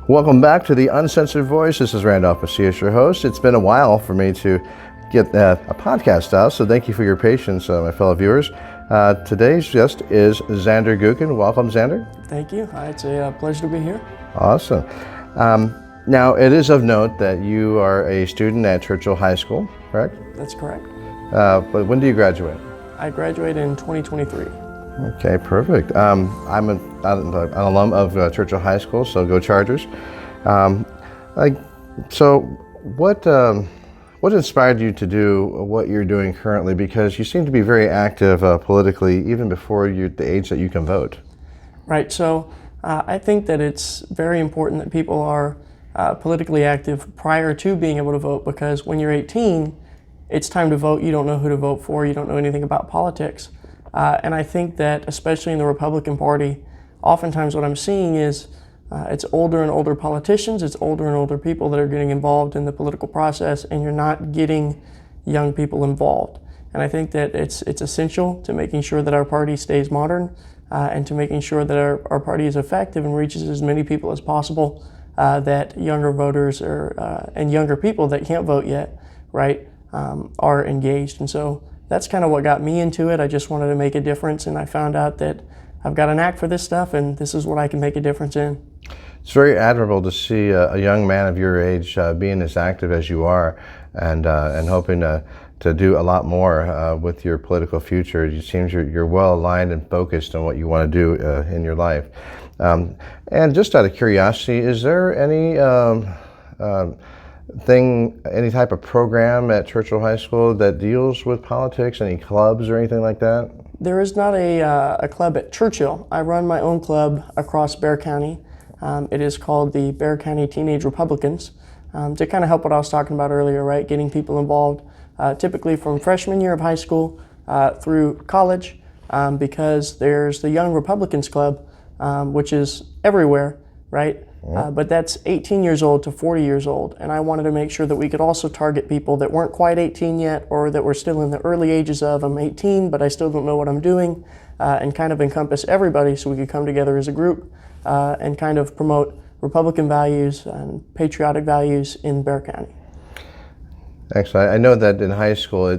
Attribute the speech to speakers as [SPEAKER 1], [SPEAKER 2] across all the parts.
[SPEAKER 1] Welcome back to the UnCensored Voice. This is Randolph Macias, your host. It's been a while for me to get a podcast out, so thank you for your patience, my fellow viewers. Today's guest is Zander Guckian. Welcome, Zander.
[SPEAKER 2] Thank you. It's a pleasure to be here.
[SPEAKER 1] Awesome. Now, it is of note that you are a student at Churchill High School, correct?
[SPEAKER 2] That's correct.
[SPEAKER 1] But when do you graduate?
[SPEAKER 2] I graduated in 2023.
[SPEAKER 1] Okay, perfect. I'm an alum of Churchill High School, so go Chargers. So what inspired you to do what you're doing currently? Because you seem to be very active politically, even before the age that you can vote.
[SPEAKER 2] Right. So I think that it's very important that people are politically active prior to being able to vote, because when you're 18, it's time to vote. You don't know who to vote for. You don't know anything about politics. And I think that, especially in the Republican Party, oftentimes what I'm seeing is it's older and older politicians, it's older and older people that are getting involved in the political process, and you're not getting young people involved. And I think that it's essential to making sure that our party stays modern and to making sure that our party is effective and reaches as many people as possible, that younger voters and younger people that can't vote yet, right, are engaged. And so that's kind of what got me into it. I just wanted to make a difference, and I found out that I've got a knack for this stuff, and this is what I can make a difference in.
[SPEAKER 1] It's very admirable to see a young man of your age being as active as you are, and hoping to do a lot more with your political future. It seems you're well aligned and focused on what you want to do in your life. And just out of curiosity, is there any any type of program at Churchill High School that deals with politics? Any clubs or anything like that?
[SPEAKER 2] There is not a club at Churchill. I run my own club across Bexar County. It is called the Bexar County Teenage Republicans, to kind of help what I was talking about earlier, right? Getting people involved, typically from freshman year of high school through college, because there's the Young Republicans Club, which is everywhere, right? But that's 18 years old to 40 years old, and I wanted to make sure that we could also target people that weren't quite 18 yet, or that were still in the early ages of, I'm 18, but I still don't know what I'm doing, and kind of encompass everybody so we could come together as a group and kind of promote Republican values and patriotic values in Bexar County.
[SPEAKER 1] Excellent. I know that in high school,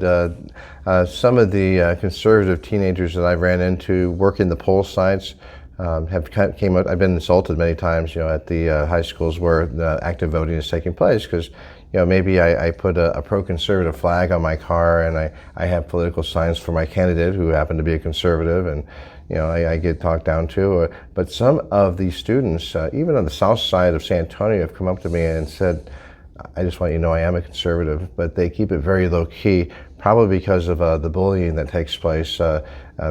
[SPEAKER 1] some of the conservative teenagers that I ran into working the poll sites came out. I've been insulted many times, at the high schools where the active voting is taking place, because maybe I put a pro-conservative flag on my car, and I have political signs for my candidate who happen to be a conservative, and I get talked down to. But some of these students, even on the south side of San Antonio, have come up to me and said, I just want you to know I am a conservative, but they keep it very low key, probably because of the bullying that takes place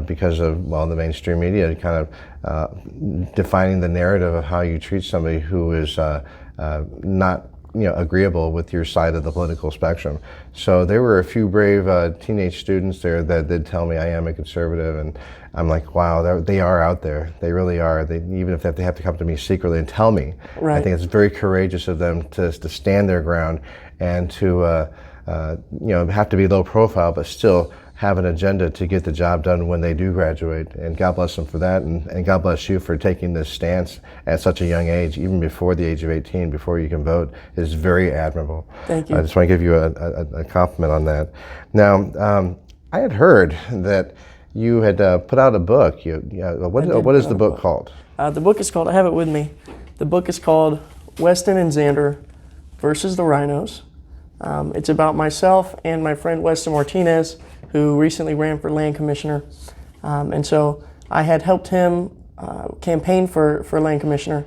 [SPEAKER 1] because of, the mainstream media kind of defining the narrative of how you treat somebody who is not agreeable with your side of the political spectrum. So there were a few brave teenage students there that did tell me I am a conservative, and I'm like, wow, they are out there. They really are. Even if they have to come to me secretly and tell me. Right. I think it's very courageous of them to stand their ground and to have to be low profile, but still have an agenda to get the job done when they do graduate. And God bless them for that, and God bless you for taking this stance at such a young age, even before the age of 18, before you can vote. It is very admirable.
[SPEAKER 2] Thank you.
[SPEAKER 1] I just want to give you a compliment on that. Now, I had heard that you had put out a book. What is the book called?
[SPEAKER 2] The book is called, I have it with me, the book is called Weston and Zander versus the Rhinos. It's about myself and my friend Weston Martinez, who recently ran for land commissioner. And so I had helped him campaign for land commissioner,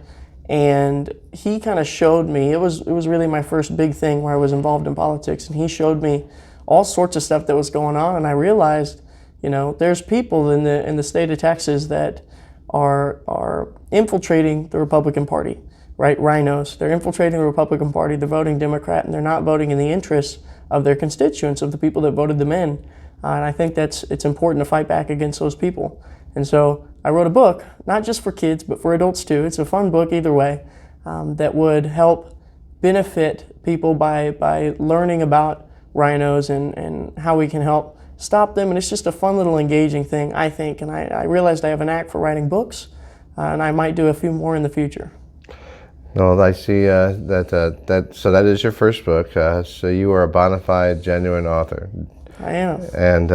[SPEAKER 2] and he kind of showed me, it was really my first big thing where I was involved in politics, and he showed me all sorts of stuff that was going on, and I realized, there's people in the state of Texas that are infiltrating the Republican Party, right? Rhinos. They're infiltrating the Republican Party, they're voting Democrat, and they're not voting in the interests of their constituents, of the people that voted them in. And I think it's important to fight back against those people. And so I wrote a book, not just for kids, but for adults too. It's a fun book either way, that would help benefit people by learning about rhinos and how we can help stop them. And it's just a fun little engaging thing, I think. And I realized I have a knack for writing books, and I might do a few more in the future.
[SPEAKER 1] Well, I see so that is your first book. So you are a bona fide, genuine author.
[SPEAKER 2] I am.
[SPEAKER 1] And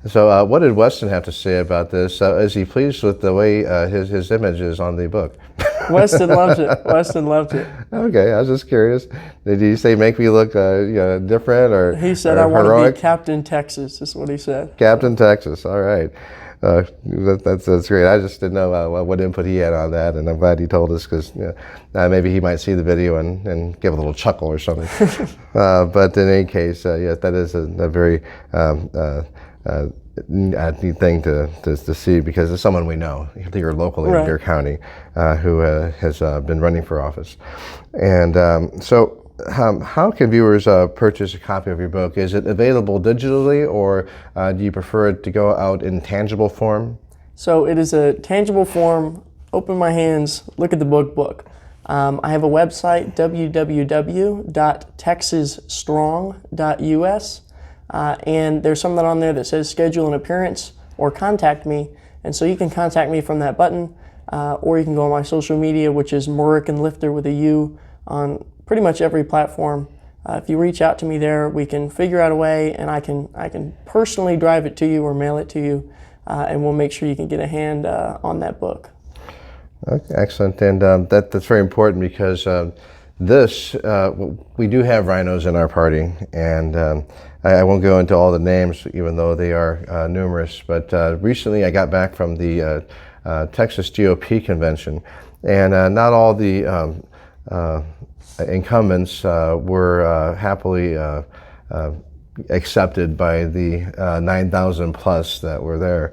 [SPEAKER 1] so what did Weston have to say about this? Is he pleased with the way his image is on the book?
[SPEAKER 2] Weston loves it. Weston loved it.
[SPEAKER 1] Okay, I was just curious. Did he say make me look different or
[SPEAKER 2] He said,
[SPEAKER 1] or
[SPEAKER 2] I want to
[SPEAKER 1] heroic?
[SPEAKER 2] be Captain Texas, is what he said.
[SPEAKER 1] Captain Texas. All right. That's great. I just didn't know what input he had on that, and I'm glad he told us because maybe he might see the video and give a little chuckle or something. But in any case, yes, that is a very neat thing to see because it's someone we know here locally in Bexar County who has been running for office. And so how can viewers purchase a copy of your book? Is it available digitally, or do you prefer it to go out in tangible form?
[SPEAKER 2] So it is a tangible form. Open my hands, look at the book. I have a website, www.texasstrong.us, and there's something on there that says schedule an appearance or contact me. And so you can contact me from that button, or you can go on my social media, which is Murican Lifter with a U on pretty much every platform. If you reach out to me there, we can figure out a way, and I can personally drive it to you or mail it to you, and we'll make sure you can get a hand on that book.
[SPEAKER 1] Okay, excellent, and that's very important because we do have rhinos in our party, and I won't go into all the names, even though they are numerous. But recently, I got back from the Texas GOP convention, and not all the incumbents were happily accepted by the 9,000 plus that were there,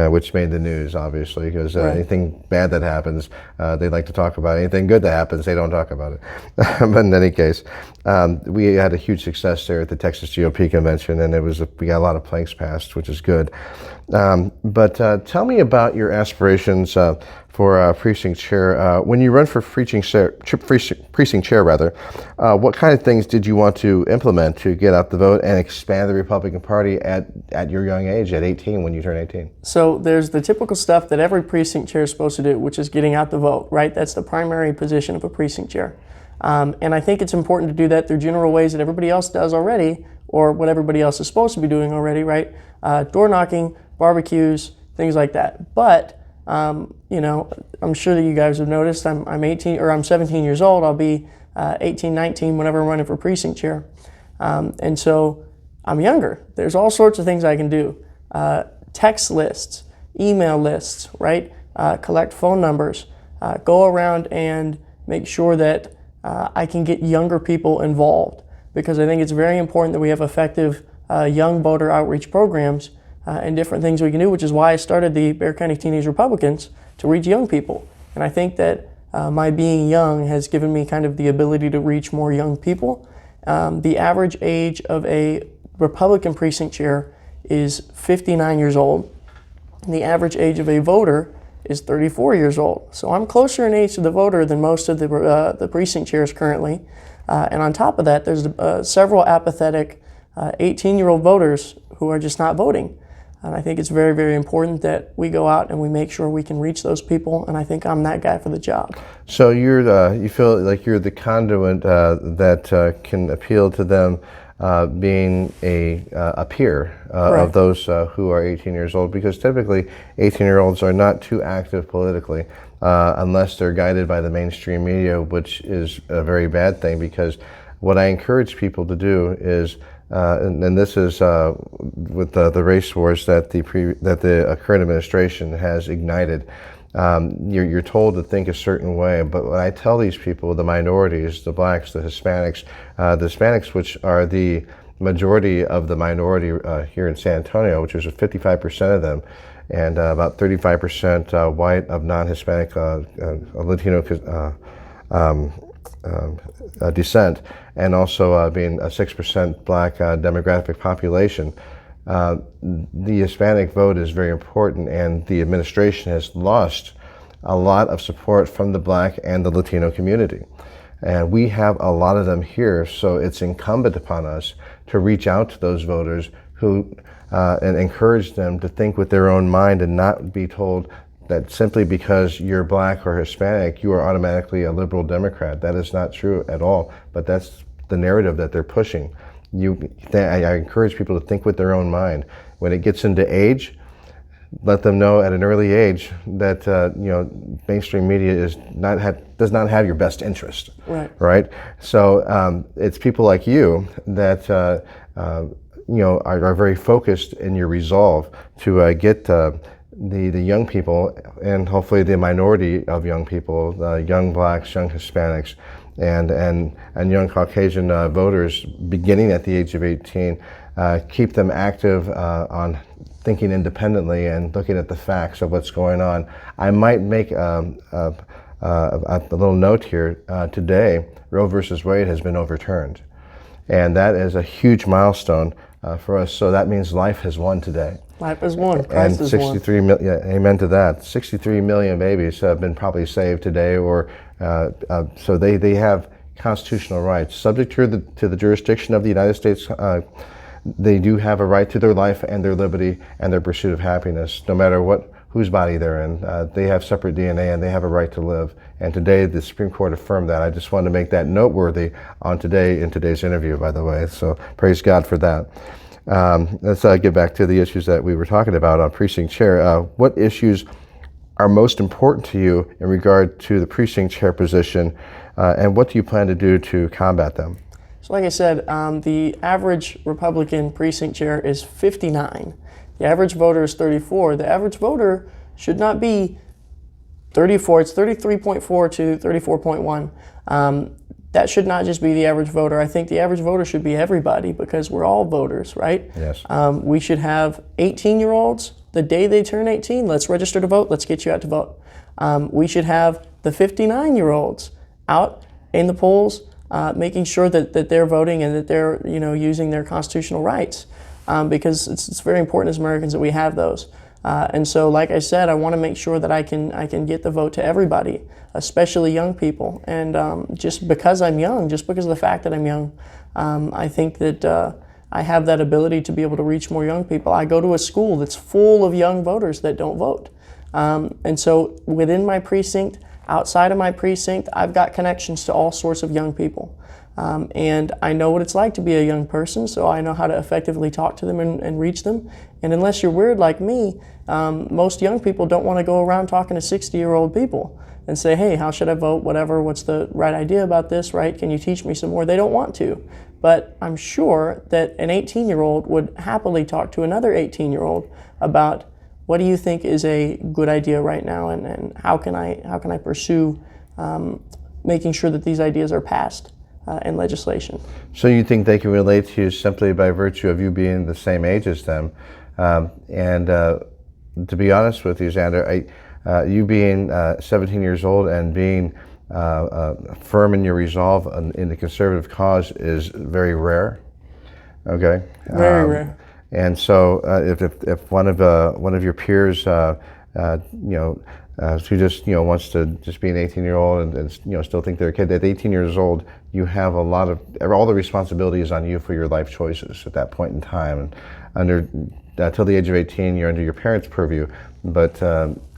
[SPEAKER 1] which made the news, obviously, because anything bad that happens, they like to talk about. Anything good that happens, they don't talk about it. But in any case, we had a huge success there at the Texas GOP convention, and we got a lot of planks passed, which is good. But tell me about your aspirations for precinct chair. When you run for precinct chair, what kind of things did you want to implement to get out the vote and expand the Republican Party at your young age, at 18, when you turn 18?
[SPEAKER 2] So there's the typical stuff that every precinct chair is supposed to do, which is getting out the vote, right? That's the primary position of a precinct chair. And I think it's important to do that through general ways that everybody else does already, or what everybody else is supposed to be doing already, right? Door knocking, barbecues, things like that. But I'm sure that you guys have noticed I'm 17 years old. I'll be 18, 19 whenever I'm running for precinct chair. And so I'm younger. There's all sorts of things I can do. Text lists, email lists, right? Collect phone numbers, go around and make sure that I can get younger people involved, because I think it's very important that we have effective young voter outreach programs and different things we can do, which is why I started the Bexar County Teenage Republicans, to reach young people. And I think that my being young has given me kind of the ability to reach more young people. The average age of a Republican precinct chair is 59 years old. And the average age of a voter is 34 years old. So I'm closer in age to the voter than most of the precinct chairs currently. And on top of that, there's several apathetic 18-year-old voters who are just not voting. And I think it's very, very important that we go out and we make sure we can reach those people, and I think I'm that guy for the job.
[SPEAKER 1] So you feel like you're the conduit that can appeal to them being a peer of those who are 18 years old, because typically 18-year-olds are not too active politically unless they're guided by the mainstream media, which is a very bad thing, because what I encourage people to do is and this is with the race wars that the current administration has ignited. You're told to think a certain way, but when I tell these people, the minorities, the blacks, the Hispanics, which are the majority of the minority here in San Antonio, which is 55% of them, and about 35% white of non-Hispanic Latino descent, and also being a 6% black demographic population. The Hispanic vote is very important, and the administration has lost a lot of support from the black and the Latino community. And we have a lot of them here, so it's incumbent upon us to reach out to those voters and encourage them to think with their own mind and not be told that simply because you're black or Hispanic, you are automatically a liberal Democrat. That is not true at all, but that's the narrative that they're pushing. I encourage people to think with their own mind. When it gets into age, let them know at an early age that mainstream media does not have your best interest. Right. So it's people like you that are very focused in your resolve to get the young people, and hopefully the minority of young people, young blacks, young Hispanics, and young Caucasian voters beginning at the age of 18, keep them active on thinking independently and looking at the facts of what's going on. I might make a little note here. Today, Roe versus Wade has been overturned, and that is a huge milestone for us. So that means life has won today.
[SPEAKER 2] Life has won. Christ has won.
[SPEAKER 1] 63 million, yeah, amen to that. 63 million babies have been probably saved today, or so they have constitutional rights. Subject to the jurisdiction of the United States, they do have a right to their life and their liberty and their pursuit of happiness, no matter whose body they're in. They have separate DNA and they have a right to live. And today the Supreme Court affirmed that. I just wanted to make that noteworthy in today's interview, by the way. So praise God for that. Let's get back to the issues that we were talking about on Precinct Chair. What issues are most important to you in regard to the Precinct Chair position, and what do you plan to do to combat them?
[SPEAKER 2] So like I said, the average Republican precinct chair is 59. The average voter is 34. The average voter should not be 34. It's 33.4 to 34.1. That should not just be the average voter. I think the average voter should be everybody, because we're all voters, right?
[SPEAKER 1] Yes.
[SPEAKER 2] We should have 18-year-olds. The day they turn 18, let's register to vote. Let's get you out to vote. We should have the 59-year-olds out in the polls, making sure that they're voting and that they're using their constitutional rights, because it's very important as Americans that we have those. And so, like I said, I want to make sure that I can get the vote to everybody, especially young people. And just because I'm young, just because of the fact that I'm young, I think that I have that ability to be able to reach more young people. I go to a school that's full of young voters that don't vote. And so within my precinct, outside of my precinct, I've got connections to all sorts of young people. And I know what it's like to be a young person, so I know how to effectively talk to them and reach them. And unless you're weird like me, most young people don't want to go around talking to 60-year-old people and say, hey, how should I vote, whatever, what's the right idea about this, right? Can you teach me some more? They don't want to. But I'm sure that an 18-year-old would happily talk to another 18-year-old about, what do you think is a good idea right now, and how can I pursue making sure that these ideas are passed in legislation? So
[SPEAKER 1] you think they can relate to you simply by virtue of you being the same age as them? And to be honest with you, Zander, you being 17 years old and being firm in your resolve in the conservative cause is very rare. Okay.
[SPEAKER 2] Very rare.
[SPEAKER 1] And so, if one of your peers, who just wants to just be an 18-year-old and still think they're a kid, at 18 years old, you have all the responsibility is on you for your life choices at that point in time. And till the age of 18, you're under your parents' purview, but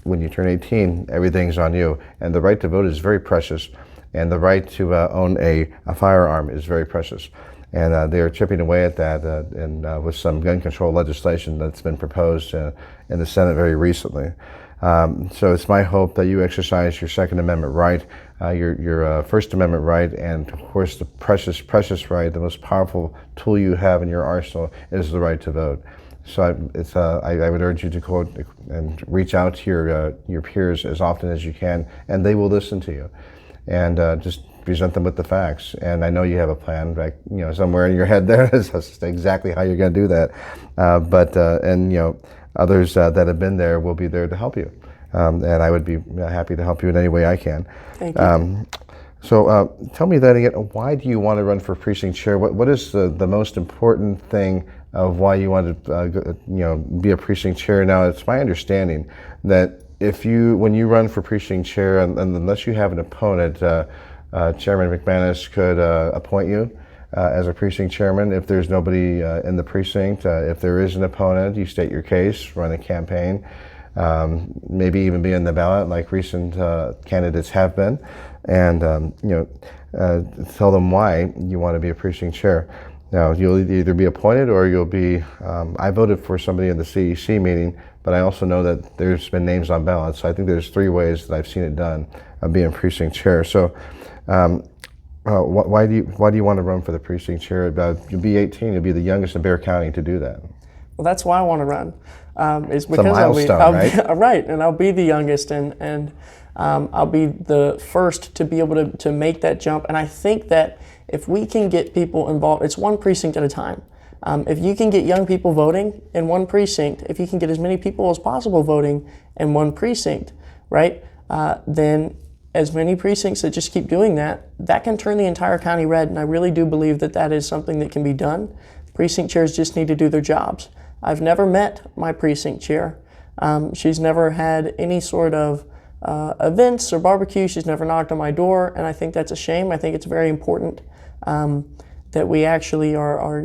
[SPEAKER 1] when you turn 18, everything's on you. And the right to vote is very precious, and the right to own a firearm is very precious. And they're chipping away at that with some gun control legislation that's been proposed in the Senate very recently. So it's my hope that you exercise your Second Amendment right, your First Amendment right, and of course the precious, precious right, the most powerful tool you have in your arsenal is the right to vote. So I would urge you to go and reach out to your peers as often as you can, and they will listen to you. And just present them with the facts. And I know you have a plan back, somewhere in your head there as to exactly how you're going to do that. But others that have been there will be there to help you. And I would be happy to help you in any way I can.
[SPEAKER 2] Thank you.
[SPEAKER 1] So tell me then again, why do you want to run for precinct chair? What is the most important thing of why you want to be a precinct chair? Now, it's my understanding that when you run for precinct chair, and unless you have an opponent, Chairman McManus could appoint you as a precinct chairman. If there's nobody in the precinct, if there is an opponent, you state your case, run a campaign. maybe even be on the ballot like recent candidates have been, and tell them why you want to be a precinct chair. Now, you'll either be appointed or you'll be, I voted for somebody in the CEC meeting, but I also know that there's been names on ballots. So I think there's 3 ways that I've seen it done of being precinct chair. So why do you want to run for the precinct chair? You'll be 18, you'll be the youngest in Bexar County to do that.
[SPEAKER 2] Well, that's why I want to run. It's
[SPEAKER 1] a milestone, right?
[SPEAKER 2] Right, and I'll be the youngest, and I'll be the first to be able to make that jump. And I think that if we can get people involved, it's one precinct at a time. If you can get young people voting in one precinct, if you can get as many people as possible voting in one precinct, right, then as many precincts that just keep doing that, that can turn the entire county red. And I really do believe that that is something that can be done. Precinct chairs just need to do their jobs. I've never met my precinct chair. She's never had any sort of events or barbecue. She's never knocked on my door, and I think that's a shame. I think it's very important that we actually are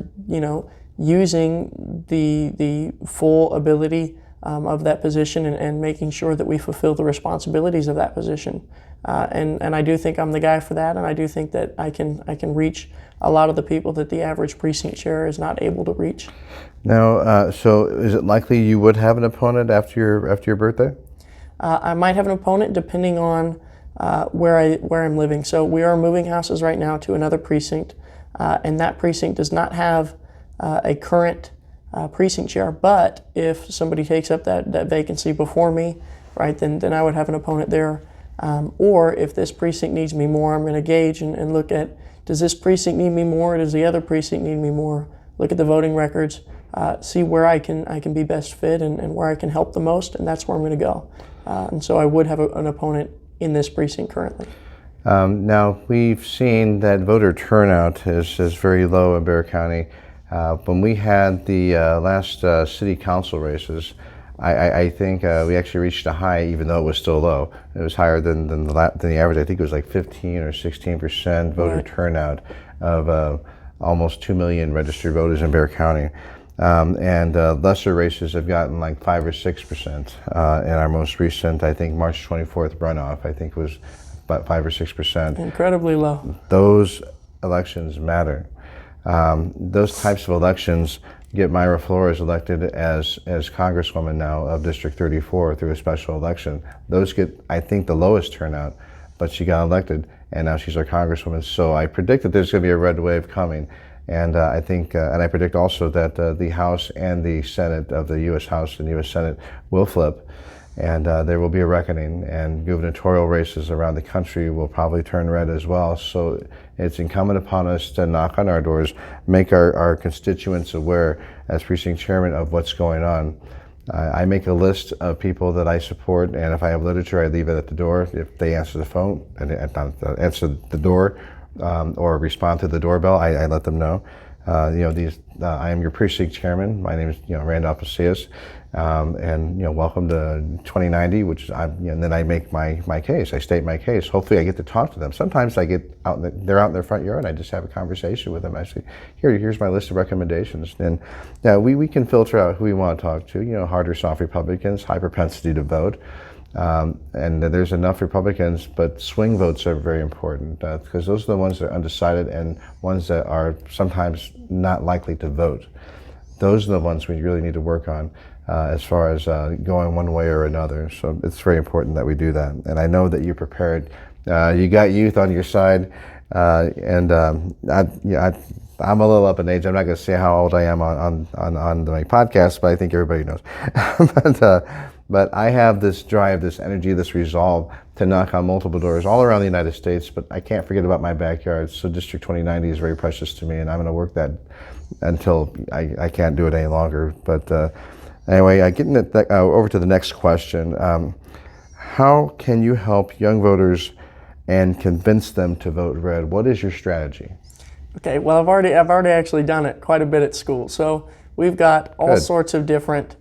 [SPEAKER 2] using the full ability of that position and making sure that we fulfill the responsibilities of that position. And I do think I'm the guy for that, and I do think that I can reach a lot of the people that the average precinct chair is not able to reach.
[SPEAKER 1] Now, so is it likely you would have an opponent after your birthday?
[SPEAKER 2] I might have an opponent depending on where I'm living. So we are moving houses right now to another precinct, and that precinct does not have a current precinct chair. But if somebody takes up that vacancy before me, right, then I would have an opponent there. Or if this precinct needs me more, I'm going to gauge and look at, does this precinct need me more, or does the other precinct need me more? Look at the voting records, see where I can be best fit and where I can help the most, and that's where I'm going to go. And so I would have an opponent in this precinct currently.
[SPEAKER 1] Now, we've seen that voter turnout is very low in Bexar County. When we had the last city council races, I think we actually reached a high, even though it was still low. It was higher than the average. I think it was like 15 or 16% voter
[SPEAKER 2] Right.
[SPEAKER 1] turnout of almost 2 million registered voters in Bexar County. And lesser races have gotten like 5 or 6%. In our most recent, I think, March 24th runoff, I think was about 5 or 6%.
[SPEAKER 2] Incredibly low.
[SPEAKER 1] Those elections matter. Those types of elections get Myra Flores elected as Congresswoman now of District 34 through a special election. Those get, I think, the lowest turnout, but she got elected, and now she's our Congresswoman. So I predict that there's going to be a red wave coming. And I think, and I predict also that the House and the Senate of the U.S. House and U.S. Senate will flip, and there will be a reckoning, and gubernatorial races around the country will probably turn red as well. So it's incumbent upon us to knock on our doors, make our constituents aware as precinct chairman of what's going on. I make a list of people that I support, and if I have literature, I leave it at the door. If they answer the phone, and answer the door, or respond to the doorbell, I let them know. I am your precinct chairman. My name is Randolph Pasillas, and welcome to 2090. And then I make my case. I state my case. Hopefully, I get to talk to them. Sometimes I get out. They're out in their front yard, and I just have a conversation with them. I say, here's my list of recommendations. And we can filter out who we want to talk to. Hard or soft Republicans, high propensity to vote. And there's enough Republicans, but swing votes are very important because those are the ones that are undecided and ones that are sometimes not likely to vote. Those are the ones we really need to work on as far as going one way or another. So it's very important that we do that. And I know that you're prepared. You got youth on your side, and I'm a little up in age. I'm not going to say how old I am on my podcast, but I think everybody knows. But I have this drive, this energy, this resolve to knock on multiple doors all around the United States, but I can't forget about my backyard. So District 2090 is very precious to me, and I'm going to work that until I can't do it any longer. But anyway, getting over to the next question. How can you help young voters and convince them to vote red? What is your strategy?
[SPEAKER 2] Okay, well, I've already actually done it quite a bit at school. So we've got all sorts of different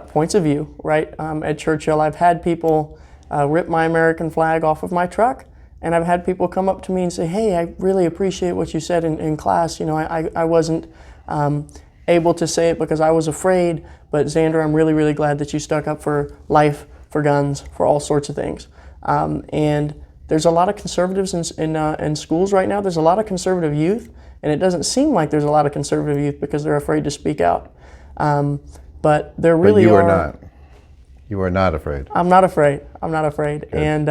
[SPEAKER 2] points of view, right? At Churchill, I've had people rip my American flag off of my truck, and I've had people come up to me and say, hey, I really appreciate what you said in class. I wasn't able to say it because I was afraid. But Zander, I'm really, really glad that you stuck up for life, for guns, for all sorts of things. And there's a lot of conservatives in schools right now. There's a lot of conservative youth, and it doesn't seem like there's a lot of conservative youth because they're afraid to speak out. But there really
[SPEAKER 1] But you are not. You are not afraid.
[SPEAKER 2] I'm not afraid. I'm not afraid.
[SPEAKER 1] Good.
[SPEAKER 2] And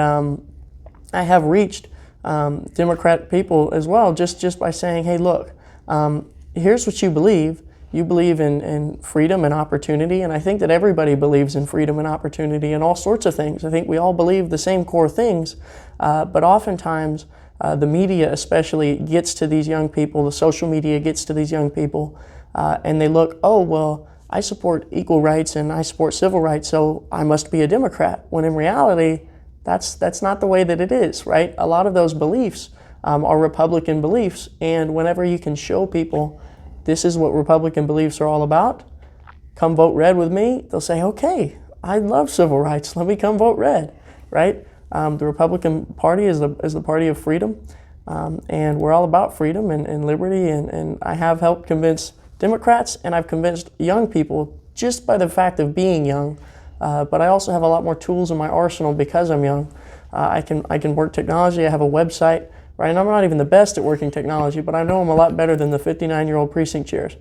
[SPEAKER 2] I have reached Democrat people as well just by saying, hey, look, here's what you believe. You believe in freedom and opportunity, and I think that everybody believes in freedom and opportunity and all sorts of things. I think we all believe the same core things, but oftentimes the media especially gets to these young people, the social media gets to these young people, and they look, oh, well, I support equal rights and I support civil rights, so I must be a Democrat, when in reality, that's not the way that it is, right? A lot of those beliefs are Republican beliefs, and whenever you can show people this is what Republican beliefs are all about, come vote red with me, they'll say, okay, I love civil rights, let me come vote red, right? The Republican Party is the party of freedom, and we're all about freedom and liberty, and I have helped convince Democrats, and I've convinced young people just by the fact of being young, but I also have a lot more tools in my arsenal because I'm young. I can work technology, I have a website, right? And I'm not even the best at working technology, but I know I'm a lot better than the 59-year-old precinct chairs.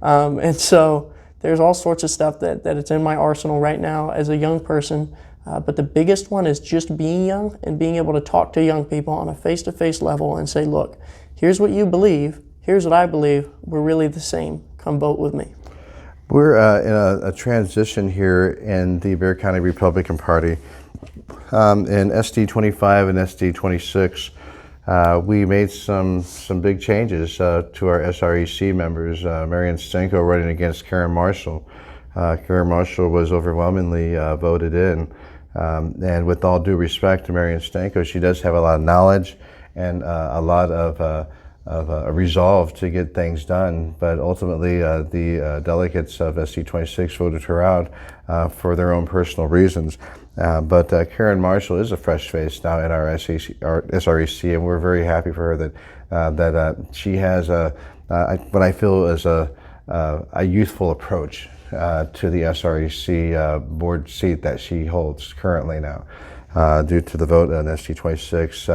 [SPEAKER 2] And so there's all sorts of stuff that it's in my arsenal right now as a young person. But the biggest one is just being young and being able to talk to young people on a face-to-face level and say, look, here's what you believe, here's what I believe, we're really the same, come vote with me.
[SPEAKER 1] We're in a transition here in the Bexar County Republican Party. In SD 25 and SD 26, we made some big changes to our SREC members. Marion Stenko running against Karen Marshall. Karen Marshall was overwhelmingly voted in. And with all due respect to Marion Stenko, she does have a lot of knowledge and a lot of resolve to get things done. But ultimately, the delegates of SD 26 voted her out for their own personal reasons. But Karen Marshall is a fresh face now in our SREC, and we're very happy for her that she has what I feel is a youthful approach to the SREC board seat that she holds currently now due to the vote on SD 26.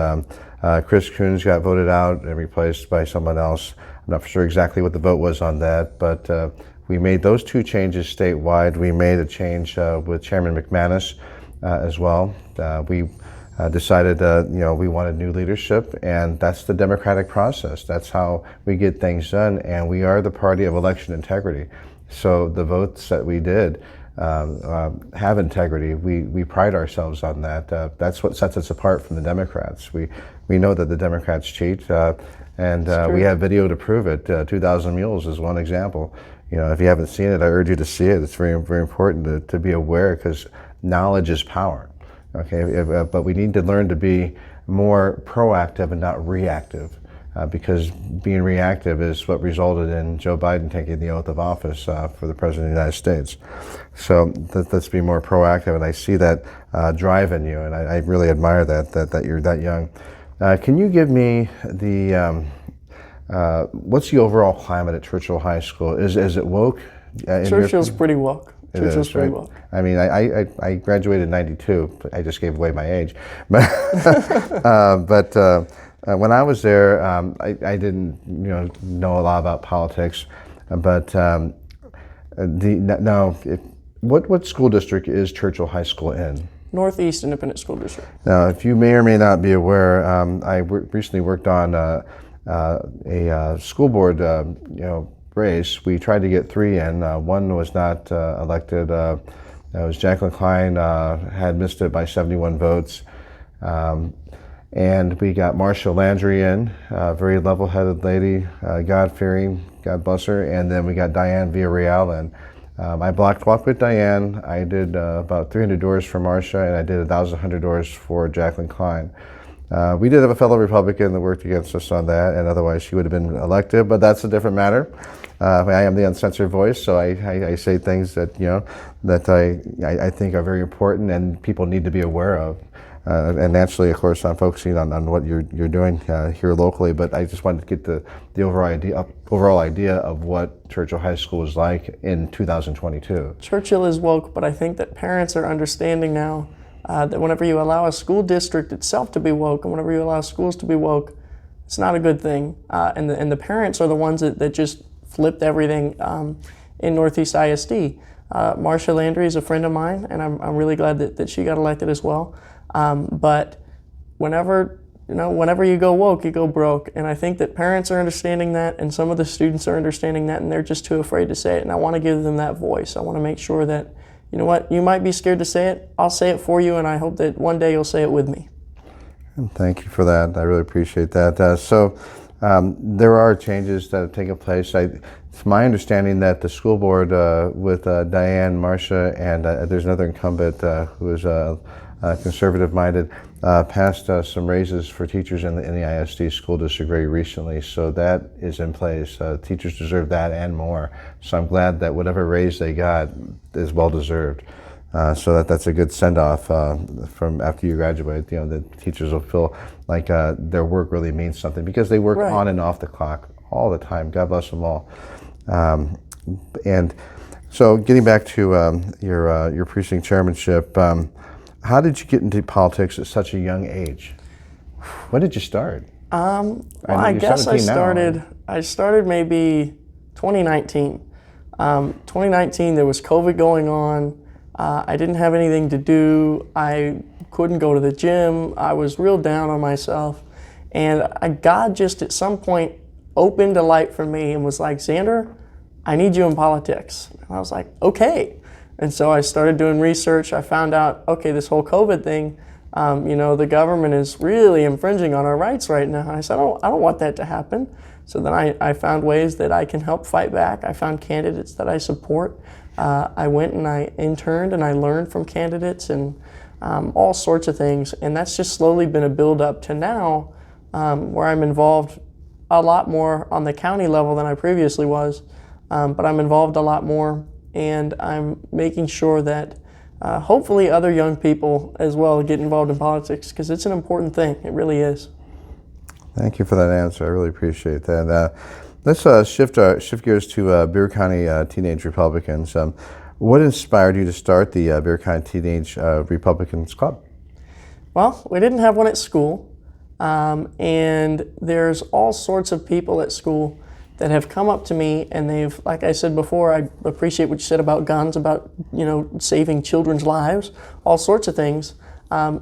[SPEAKER 1] Chris Coons got voted out and replaced by someone else. I'm not sure exactly what the vote was on that, but we made those two changes statewide. We made a change with Chairman McManus as well. We decided we wanted new leadership, and that's the democratic process. That's how we get things done, and we are the party of election integrity. So the votes that we did have integrity. We pride ourselves on that. That's what sets us apart from the Democrats. We know that the Democrats cheat, and we have video to prove it. 2,000 Mules is one example. If you haven't seen it, I urge you to see it. It's very, very important to be aware, because knowledge is power. Okay, but we need to learn to be more proactive and not reactive. Because being reactive is what resulted in Joe Biden taking the oath of office for the President of the United States. So let's be more proactive, and I see that drive in you, and I really admire that you're that young. Can you give me the, what's the overall climate at Churchill High School? Is it woke?
[SPEAKER 2] Churchill's pretty woke. Churchill's
[SPEAKER 1] is,
[SPEAKER 2] pretty
[SPEAKER 1] right?
[SPEAKER 2] woke.
[SPEAKER 1] I mean, I graduated in '92, but I just gave away my age. But when I was there, I didn't know a lot about politics. But what school district is Churchill High School in?
[SPEAKER 2] Northeast Independent School District.
[SPEAKER 1] Now, if you may or may not be aware, I recently worked on a school board race. We tried to get 3 in. One was not elected. That was Jacqueline Klein, had missed it by 71 votes. And we got Marcia Landry in, a very level-headed lady, God-fearing, God bless her. And then we got Diane Villarreal in. I blocked walk with Diane. I did about 300 doors for Marcia, and I did 1,100 doors for Jacqueline Klein. We did have a fellow Republican that worked against us on that, and otherwise she would have been elected, but that's a different matter. I am the UnCensored Voice, so I say things that that I think are very important and people need to be aware of. and naturally, of course, I'm focusing on what you're doing here locally. But I just wanted to get the overall idea of what Churchill High School is like in 2022.
[SPEAKER 2] Churchill is woke, but I think that parents are understanding now that whenever you allow a school district itself to be woke, and whenever you allow schools to be woke, it's not a good thing. And the parents are the ones that just flipped everything in Northeast ISD. Marcia Landry is a friend of mine, and I'm really glad that she got elected as well. But whenever you go woke, you go broke. And I think that parents are understanding that, and some of the students are understanding that, and they're just too afraid to say it. And I want to give them that voice. I want to make sure that, you know what, you might be scared to say it. I'll say it for you, and I hope that one day you'll say it with me.
[SPEAKER 1] And thank you for that. I really appreciate that. So there are changes that have taken place. It's my understanding that the school board with Diane, Marcia, and there's another incumbent who is conservative-minded, passed some raises for teachers in the ISD school district very recently. So that is in place. Teachers deserve that and more. So I'm glad that whatever raise they got is well-deserved. So that's a good send-off from after you graduate. You know, the teachers will feel like their work really means something because they work
[SPEAKER 2] Right.
[SPEAKER 1] on and off the clock all the time. God bless them all. And so, getting back to your precinct chairmanship, how did you get into politics at such a young age? When did you start?
[SPEAKER 2] Well, I guess I started maybe 2019. 2019, there was COVID going on. I didn't have anything to do. I couldn't go to the gym. I was real down on myself. And God just at some point opened a light for me and was like, Zander, I need you in politics. And I was like, okay. And so I started doing research. I found out, okay, this whole COVID thing, the government is really infringing on our rights right now. And I said, I don't want that to happen. So then I found ways that I can help fight back. I found candidates that I support. I went and I interned and I learned from candidates and all sorts of things. And that's just slowly been a build up to now where I'm involved a lot more on the county level than I previously was. But I'm involved a lot more, and I'm making sure that hopefully other young people as well get involved in politics, because it's an important thing. It really is.
[SPEAKER 1] Thank you for that answer. I really appreciate that. Let's shift gears to Bexar County Teenage Republicans. What inspired you to start the Bexar County Teenage Republicans Club?
[SPEAKER 2] Well, we didn't have one at school, and there's all sorts of people at school that have come up to me, and they've, like I said before, I appreciate what you said about guns, about saving children's lives, all sorts of things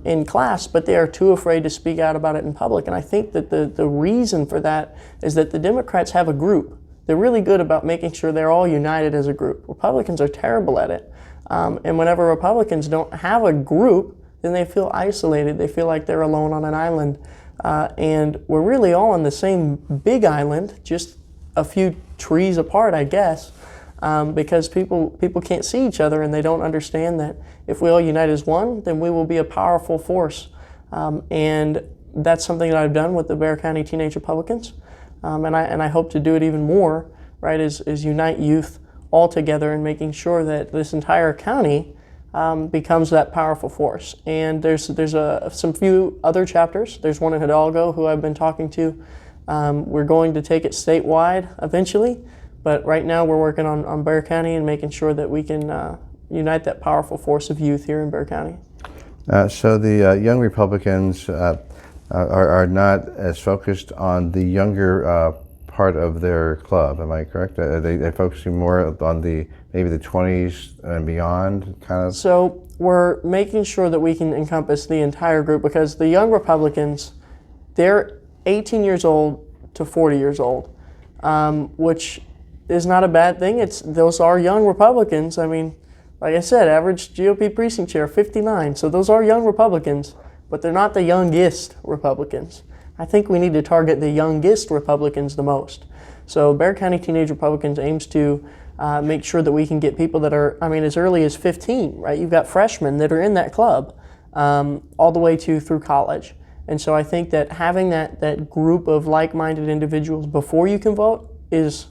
[SPEAKER 2] in class, but they are too afraid to speak out about it in public. And I think that the reason for that is that the Democrats have a group. They're really good about making sure they're all united as a group. Republicans are terrible at it. And whenever Republicans don't have a group, then they feel isolated. They feel like they're alone on an island. And we're really all on the same big island, just a few trees apart, I guess, because people can't see each other, and they don't understand that if we all unite as one, then we will be a powerful force. And that's something that I've done with the Bexar County Teenage Republicans, and I hope to do it even more. Right, is unite youth all together and making sure that this entire county becomes that powerful force. And there's some few other chapters. There's one in Hidalgo who I've been talking to. We're going to take it statewide eventually, but right now we're working on Bexar County and making sure that we can unite that powerful force of youth here in Bexar County.
[SPEAKER 1] So the young Republicans are not as focused on the younger part of their club, am I correct? They're focusing more on maybe the 20s and beyond, kind of?
[SPEAKER 2] So we're making sure that we can encompass the entire group, because the young Republicans, they're 18 years old to 40 years old, which is not a bad thing. Those are young Republicans. I mean, like I said, average GOP precinct chair, 59. So those are young Republicans, but they're not the youngest Republicans. I think we need to target the youngest Republicans the most. So Bexar County Teenage Republicans aims to make sure that we can get people that are, as early as 15, right? You've got freshmen that are in that club all the way through college. And so I think that having that group of like-minded individuals before you can vote is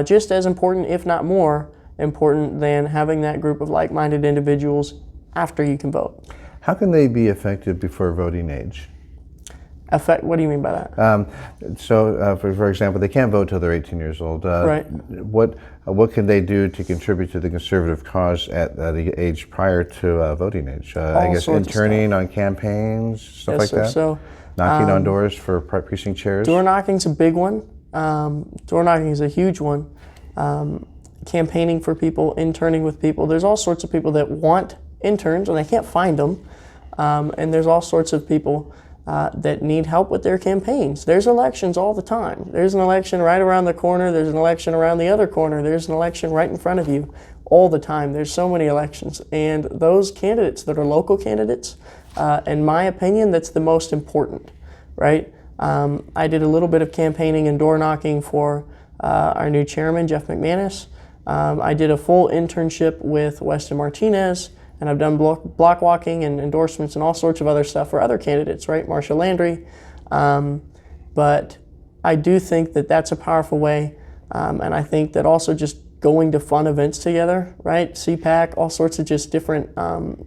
[SPEAKER 2] just as important, if not more important, than having that group of like-minded individuals after you can vote.
[SPEAKER 1] How can they be effective before voting age?
[SPEAKER 2] What do you mean by that?
[SPEAKER 1] For example, they can't vote till they're 18 years old.
[SPEAKER 2] Right.
[SPEAKER 1] What can they do to contribute to the conservative cause at the age prior to voting age? I guess interning on campaigns, stuff
[SPEAKER 2] Yes,
[SPEAKER 1] like
[SPEAKER 2] sir.
[SPEAKER 1] that?
[SPEAKER 2] So,
[SPEAKER 1] knocking on doors for precinct chairs?
[SPEAKER 2] door knocking's a big one. Door knocking is a huge one. Campaigning for people, interning with people. There's all sorts of people that want interns and they can't find them. And there's all sorts of people that need help with their campaigns. There's elections all the time. There's an election right around the corner. There's an election around the other corner. There's an election right in front of you all the time. There's so many elections. And those candidates that are local candidates, in my opinion, that's the most important, right? I did a little bit of campaigning and door knocking for our new chairman, Jeff McManus. I did a full internship with Weston Martinez, and I've done block walking and endorsements and all sorts of other stuff for other candidates, right? Marsha Landry. But I do think that that's a powerful way. And I think that also just going to fun events together, right? CPAC, all sorts of just different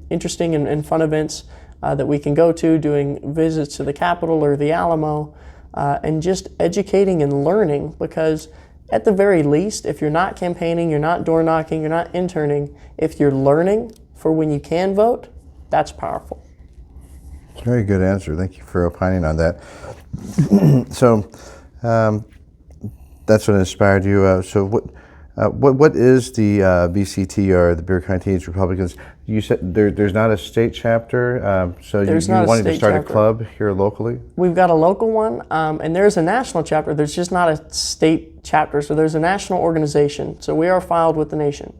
[SPEAKER 2] interesting and fun events that we can go to, doing visits to the Capitol or the Alamo, and just educating and learning, because at the very least, if you're not campaigning, you're not door knocking, you're not interning, if you're learning for when you can vote, that's powerful.
[SPEAKER 1] Very good answer. Thank you for opining on that. So that's what inspired you. So what is the BCT, or the Bexar County Republicans? You said there's not a state chapter, so you wanted to start a club here locally?
[SPEAKER 2] We've got a local one, and there's a national chapter. There's just not a state chapter, so there's a national organization. So we are filed with the nation.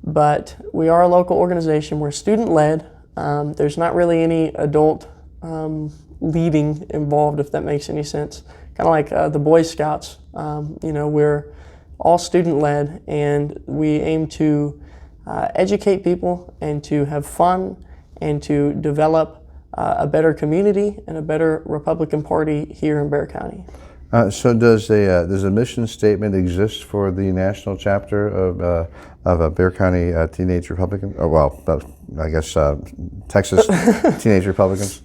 [SPEAKER 2] But we are a local organization. We're student-led. There's not really any adult leading involved, if that makes any sense. Kind of like the Boy Scouts. We're all student-led, and we aim to educate people and to have fun and to develop a better community and a better Republican Party here in Bexar County.
[SPEAKER 1] So does a mission statement exist for the national chapter of Bexar County Teenage Republicans? I guess Texas Teenage Republicans.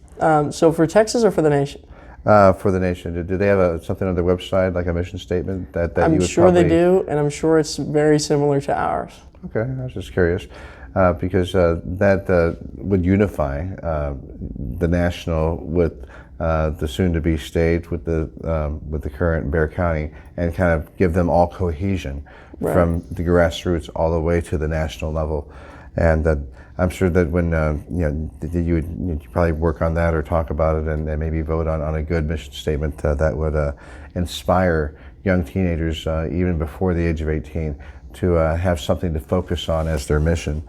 [SPEAKER 2] So for Texas or for the nation?
[SPEAKER 1] For the nation, do they have something on their website, like a mission statement that
[SPEAKER 2] I'm
[SPEAKER 1] you would
[SPEAKER 2] sure they do, and I'm sure it's very similar to ours.
[SPEAKER 1] Okay, I was just curious because that would unify the national with the soon-to-be state with the current Bexar County, and kind of give them all cohesion from the grassroots all the way to the national level. And I'm sure that when you probably work on that or talk about it and maybe vote on a good mission statement that would inspire young teenagers even before the age of 18 to have something to focus on as their mission,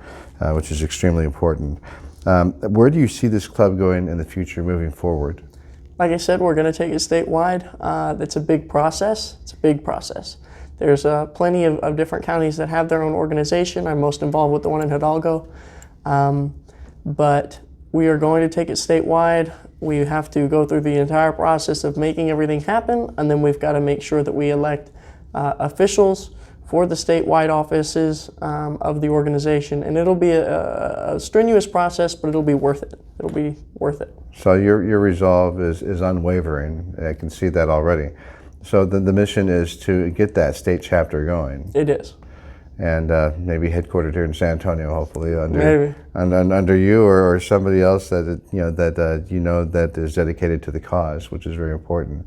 [SPEAKER 1] which is extremely important. Where do you see this club going in the future moving forward?
[SPEAKER 2] Like I said, we're going to take it statewide. That's a big process. It's a big process. There's plenty of different counties that have their own organization. I'm most involved with the one in Hidalgo. But we are going to take it statewide. We have to go through the entire process of making everything happen, and then we've got to make sure that we elect officials for the statewide offices of the organization. And it'll be a strenuous process, but it'll be worth it. It'll be worth it.
[SPEAKER 1] So your resolve is unwavering. I can see that already. So the mission is to get that state chapter going.
[SPEAKER 2] It is.
[SPEAKER 1] And maybe headquartered here in San Antonio, hopefully under you or somebody else that that is dedicated to the cause, which is very important.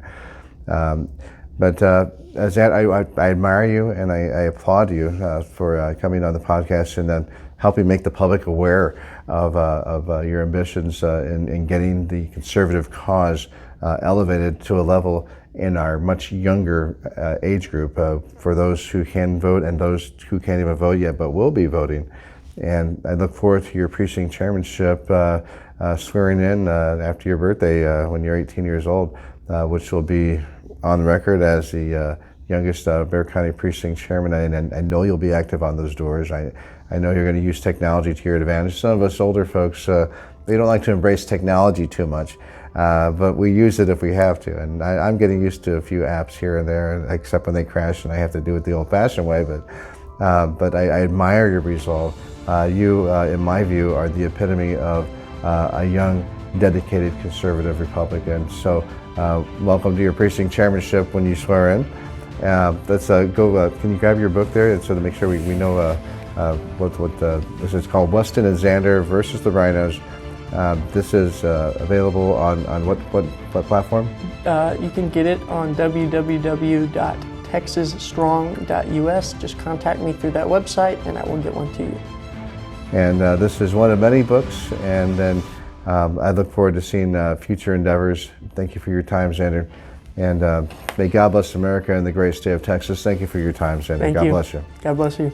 [SPEAKER 1] But Zand, I admire you and I applaud you for coming on the podcast and helping make the public aware of your ambitions in getting the conservative cause elevated to a level in our much younger age group for those who can vote and those who can't even vote yet but will be voting. And I look forward to your precinct chairmanship swearing in after your birthday when you're 18 years old, which will be on record as the youngest Bexar County precinct chairman, and I know you'll be active on those doors. I know you're going to use technology to your advantage. Some of us older folks, we don't like to embrace technology too much. But we use it if we have to, and I'm getting used to a few apps here and there, except when they crash and I have to do it the old-fashioned way. But but I admire your resolve. You, in my view, are the epitome of a young, dedicated conservative Republican. So welcome to your precinct chairmanship when you swear in. Let's go, can you grab your book there so to make sure we know what this is called, Weston and Zander versus the Rhinos. This is available on what platform?
[SPEAKER 2] You can get it on www.texasstrong.us. Just contact me through that website and I will get one to you.
[SPEAKER 1] And this is one of many books, and then I look forward to seeing future endeavors. Thank you for your time, Zander. And may God bless America and the great state of Texas. Thank you for your time, Zander.
[SPEAKER 2] Thank
[SPEAKER 1] God
[SPEAKER 2] you.
[SPEAKER 1] bless you.
[SPEAKER 2] God bless you.